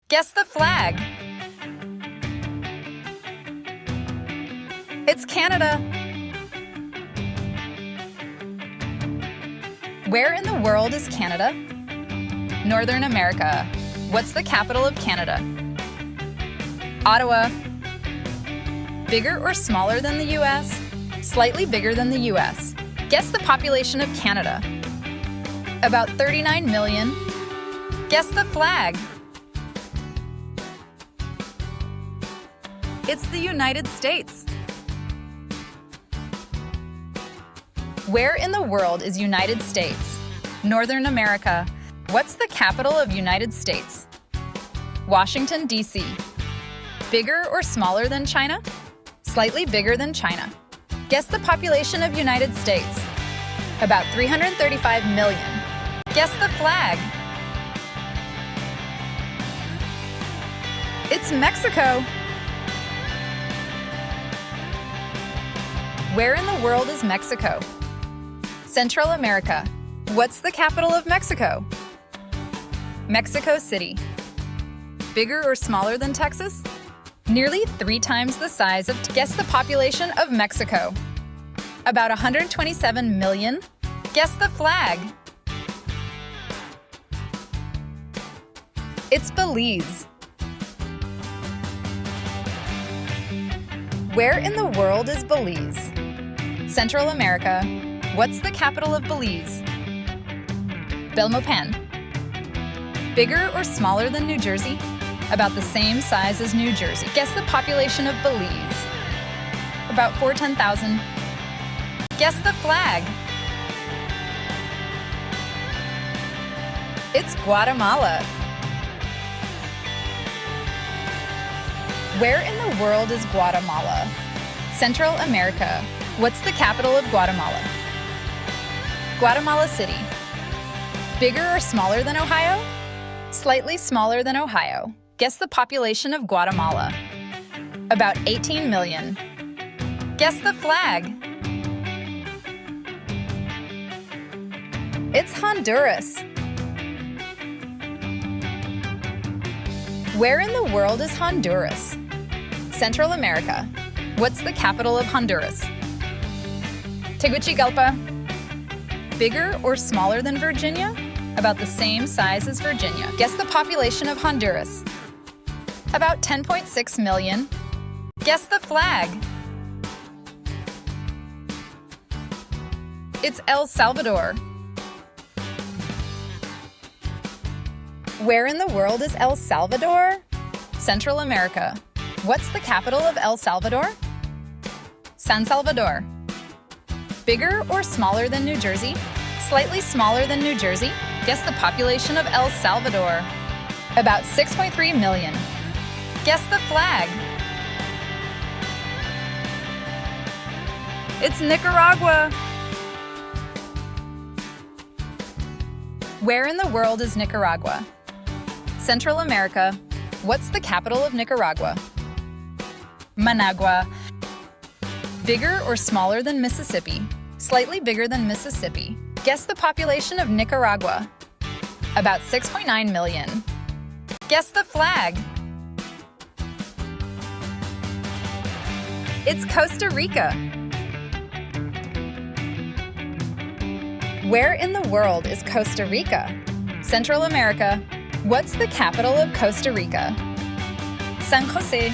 Guess the flag. It's Canada. Where in the world is Canada? Northern America. What's the capital of Canada? Ottawa. Bigger or smaller than the US? Slightly bigger than the US. Guess the population of Canada. About 39 million. Guess the flag. It's the United States. Where in the world is United States? Northern America. What's the capital of United States? Washington, D.C. Bigger or smaller than China? Slightly bigger than China. Guess the population of United States. About 335 million. Guess the flag. It's Mexico. Where in the world is Mexico? Central America. What's the capital of Mexico? Mexico City. Bigger or smaller than Texas? Nearly 3 times the size of. Guess the population of Mexico. About 127 million. Guess the flag. It's Belize. Where in the world is Belize? Central America. What's the capital of Belize? Belmopan. Bigger or smaller than New Jersey? About the same size as New Jersey. Guess the population of Belize. About 410,000. Guess the flag. It's Guatemala. Where in the world is Guatemala? Central America. What's the capital of Guatemala? Guatemala City. Bigger or smaller than Ohio? Slightly smaller than Ohio. Guess the population of Guatemala. About 18 million. Guess the flag. It's Honduras. Where in the world is Honduras? Central America. What's the capital of Honduras? Tegucigalpa. Bigger or smaller than Virginia? About the same size as Virginia. Guess the population of Honduras. About 10.6 million. Guess the flag. It's El Salvador. Where in the world is El Salvador? Central America. What's the capital of El Salvador? San Salvador. Bigger or smaller than New Jersey? Slightly smaller than New Jersey. Guess the population of El Salvador. About 6.3 million. Guess the flag. It's Nicaragua. Where in the world is Nicaragua? Central America. What's the capital of Nicaragua? Managua. Bigger or smaller than Mississippi? Slightly bigger than Mississippi. Guess the population of Nicaragua. About 6.9 million. Guess the flag. It's Costa Rica. Where in the world is Costa Rica? Central America. What's the capital of Costa Rica? San Jose.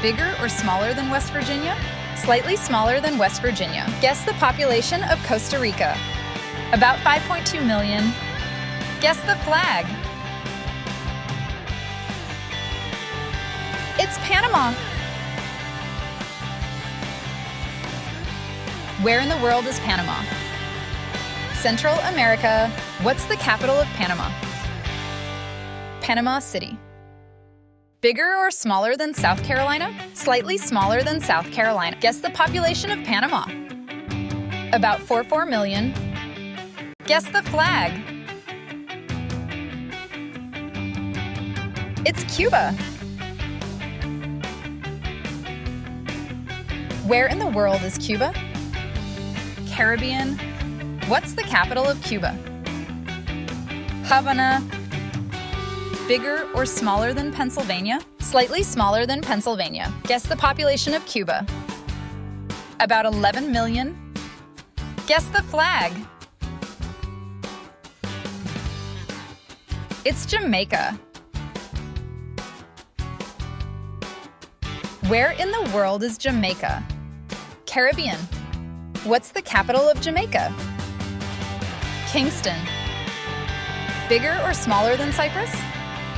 Bigger or smaller than West Virginia? Slightly smaller than West Virginia. Guess the population of Costa Rica. About 5.2 million. Guess the flag. It's Panama. Where in the world is Panama? Central America. What's the capital of Panama? Panama City. Bigger or smaller than South Carolina? Slightly smaller than South Carolina. Guess the population of Panama. About 4.4 million. Guess the flag. It's Cuba. Where in the world is Cuba? Caribbean. What's the capital of Cuba? Havana. Bigger or smaller than Pennsylvania? Slightly smaller than Pennsylvania. Guess the population of Cuba. About 11 million. Guess the flag. It's Jamaica. Where in the world is Jamaica? Caribbean. What's the capital of Jamaica? Kingston. Bigger or smaller than Cyprus?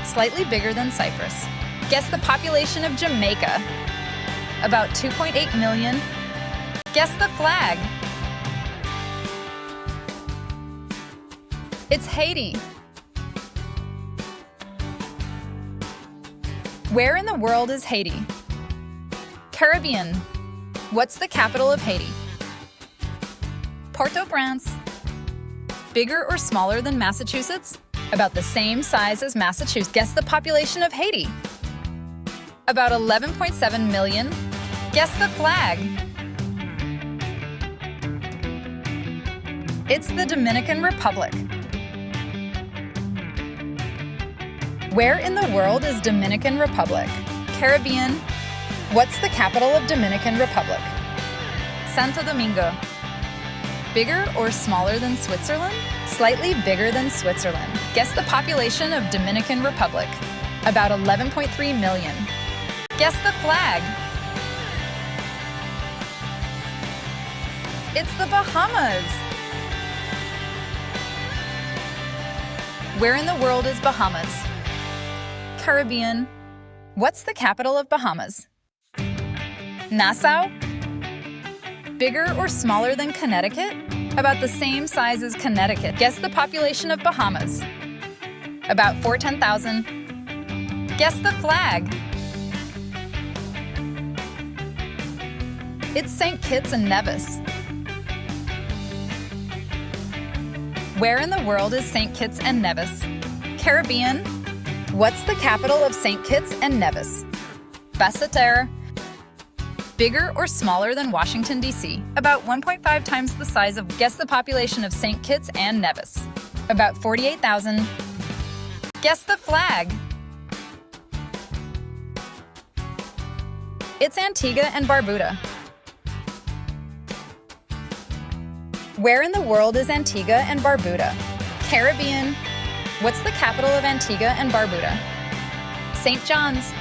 Slightly bigger than Cyprus. Guess the population of Jamaica. About 2.8 million. Guess the flag. It's Haiti. Where in the world is Haiti? Caribbean. What's the capital of Haiti? Port-au-Prince. Bigger or smaller than Massachusetts? About the same size as Massachusetts. Guess the population of Haiti. About 11.7 million. Guess the flag. It's the Dominican Republic. Where in the world is Dominican Republic? Caribbean. What's the capital of Dominican Republic? Santo Domingo. Bigger or smaller than Switzerland? Slightly bigger than Switzerland. Guess the population of Dominican Republic. About 11.3 million. Guess the flag. It's the Bahamas. Where in the world is Bahamas? Caribbean. What's the capital of Bahamas? Nassau. Bigger or smaller than Connecticut? About the same size as Connecticut. Guess the population of Bahamas. About 410,000. Guess the flag. It's St. Kitts and Nevis. Where in the world is St. Kitts and Nevis? Caribbean. What's the capital of St. Kitts and Nevis? Basseterre. Bigger or smaller than Washington, D.C.? About 1.5 times the size of. Guess the population of St. Kitts and Nevis. About 48,000. Guess the flag. It's Antigua and Barbuda. Where in the world is Antigua and Barbuda? Caribbean. What's the capital of Antigua and Barbuda? St. John's.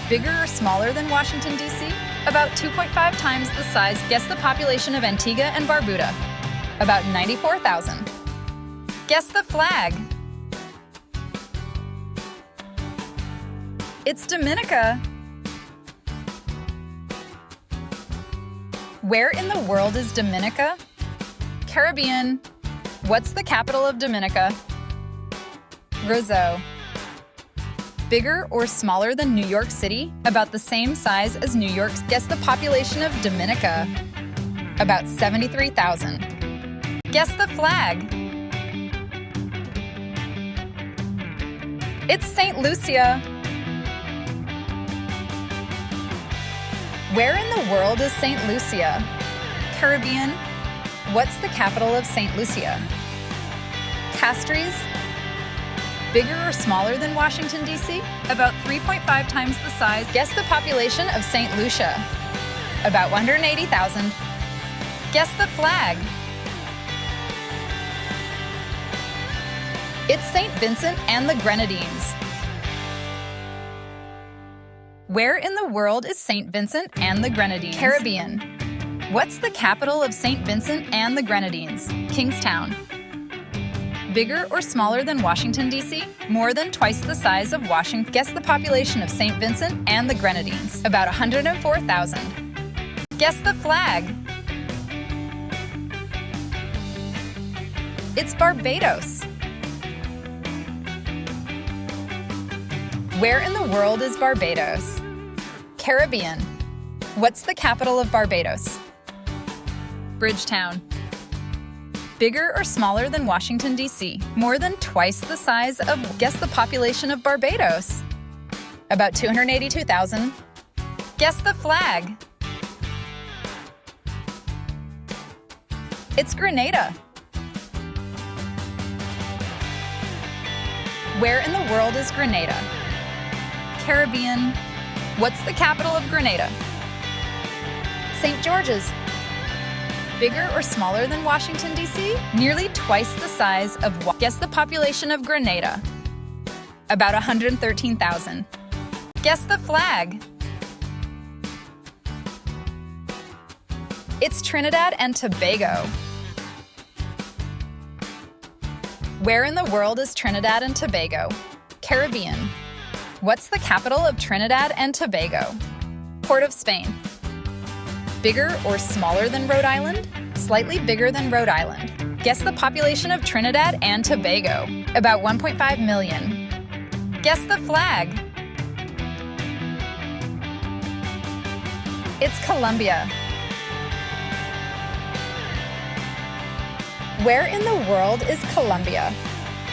Bigger or smaller than Washington, D.C.? About 2.5 times the size. Guess the population of Antigua and Barbuda. About 94,000. Guess the flag. It's Dominica. Where in the world is Dominica? Caribbean. What's the capital of Dominica? Roseau. Bigger or smaller than New York City? About the same size as New York's. Guess the population of Dominica. About 73,000. Guess the flag. It's St. Lucia. Where in the world is St. Lucia? Caribbean. What's the capital of St. Lucia? Castries. Bigger or smaller than Washington, D.C.? About 3.5 times the size. Guess the population of St. Lucia. About 180,000. Guess the flag. It's St. Vincent and the Grenadines. Where in the world is St. Vincent and the Grenadines? Caribbean. What's the capital of St. Vincent and the Grenadines? Kingstown. Bigger or smaller than Washington, D.C.? More than twice the size of Washington. Guess the population of St. Vincent and the Grenadines. About 104,000. Guess the flag. It's Barbados. Where in the world is Barbados? Caribbean. What's the capital of Barbados? Bridgetown. Bigger or smaller than Washington, D.C.? More than twice the size of. Guess the population of Barbados. About 282,000. Guess the flag. It's Grenada. Where in the world is Grenada? Caribbean. What's the capital of Grenada? St. George's. Bigger or smaller than Washington, D.C.? Nearly twice the size of Guess the population of Grenada. About 113,000. Guess the flag. It's Trinidad and Tobago. Where in the world is Trinidad and Tobago? Caribbean. What's the capital of Trinidad and Tobago? Port of Spain. Bigger or smaller than Rhode Island? Slightly bigger than Rhode Island. Guess the population of Trinidad and Tobago. About 1.5 million. Guess the flag. It's Colombia. Where in the world is Colombia?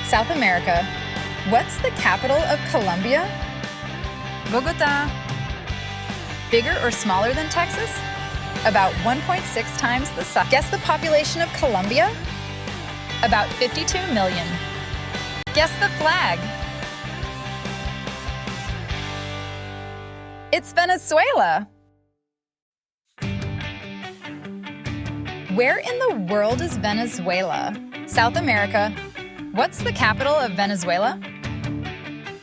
South America. What's the capital of Colombia? Bogota. Bigger or smaller than Texas? About 1.6 times the size. Guess the population of Colombia? About 52 million. Guess the flag. It's Venezuela. Where in the world is Venezuela? South America. What's the capital of Venezuela?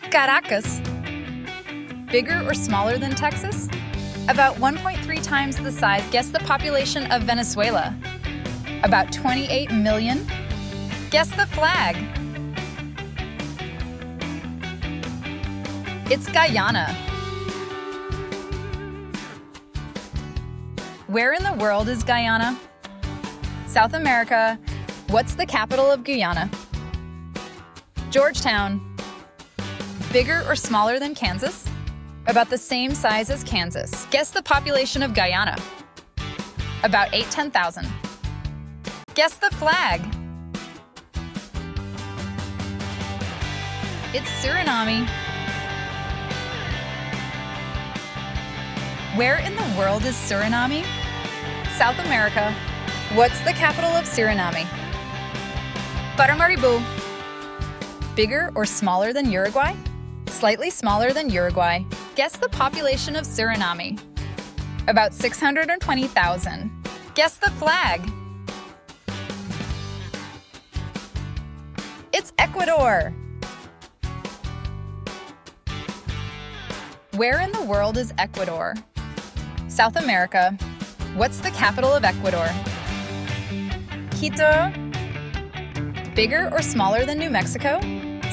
Caracas. Bigger or smaller than Texas? About 1.3 times the size. Guess the population of Venezuela. About 28 million. Guess the flag. It's Guyana. Where in the world is Guyana? South America. What's the capital of Guyana? Georgetown. Bigger or smaller than Kansas? About the same size as Kansas. Guess the population of Guyana. About 10,000. Guess the flag. It's Suriname. Where in the world is Suriname? South America. What's the capital of Suriname? Paramaribo. Bigger or smaller than Uruguay? Slightly smaller than Uruguay. Guess the population of Suriname. About 620,000. Guess the flag. It's Ecuador. Where in the world is Ecuador? South America. What's the capital of Ecuador? Quito. Bigger or smaller than New Mexico?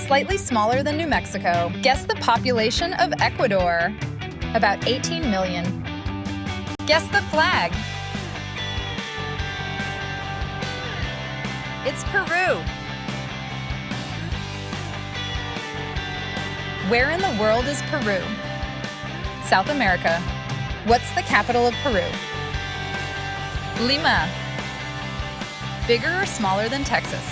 Slightly smaller than New Mexico. Guess the population of Ecuador. About 18 million. Guess the flag. It's Peru. Where in the world is Peru? South America. What's the capital of Peru? Lima. Bigger or smaller than Texas?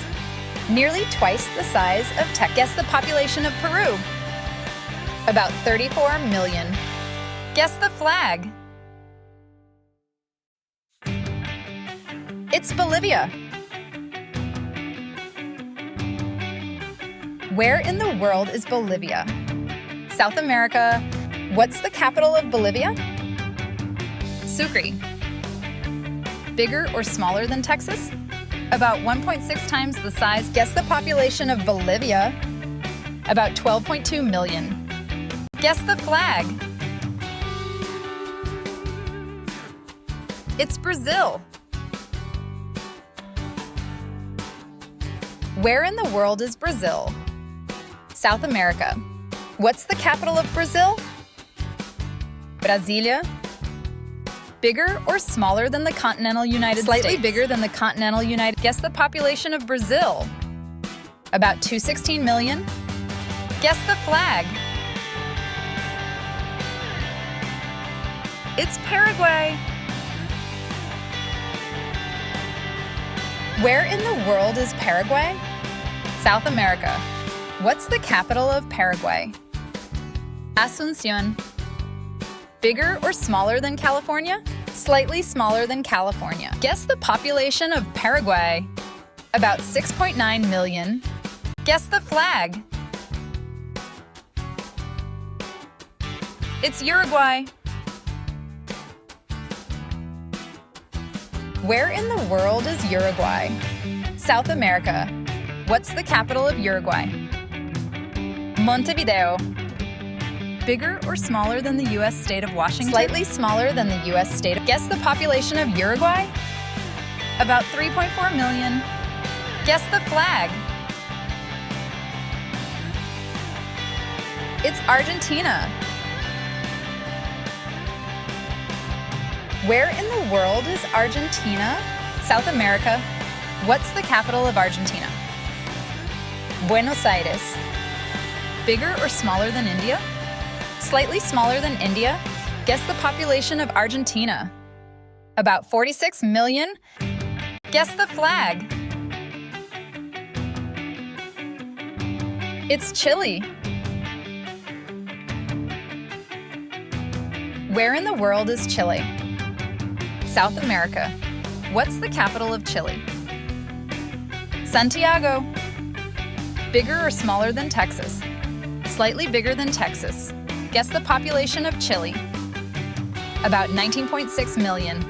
Nearly twice the size of Texas. Guess the population of Peru. About 34 million. Guess the flag. It's Bolivia. Where in the world is Bolivia? South America. What's the capital of Bolivia? Sucre. Bigger or smaller than Texas? About 1.6 times the size. Guess the population of Bolivia. About 12.2 million. Guess the flag. It's Brazil. Where in the world is Brazil? South America. What's the capital of Brazil? Brasilia. Bigger or smaller than the continental United States? Slightly bigger than the continental United. Guess the population of Brazil. About 216 million. Guess the flag. It's Paraguay. Where in the world is Paraguay? South America. What's the capital of Paraguay? Asunción. Bigger or smaller than California? Slightly smaller than California. Guess the population of Paraguay. About 6.9 million. Guess the flag. It's Uruguay. Where in the world is Uruguay? South America. What's the capital of Uruguay? Montevideo. Bigger or smaller than the U.S. state of Washington? Slightly smaller than the U.S. state of... Guess the population of Uruguay? About 3.4 million. Guess the flag. It's Argentina. Where in the world is Argentina? South America. What's the capital of Argentina? Buenos Aires. Bigger or smaller than India? Slightly smaller than India. Guess the population of Argentina. About 46 million. Guess the flag. It's Chile. Where in the world is Chile? South America. What's the capital of Chile? Santiago. Bigger or smaller than Texas? Slightly bigger than Texas. Guess the population of Chile. About 19.6 million.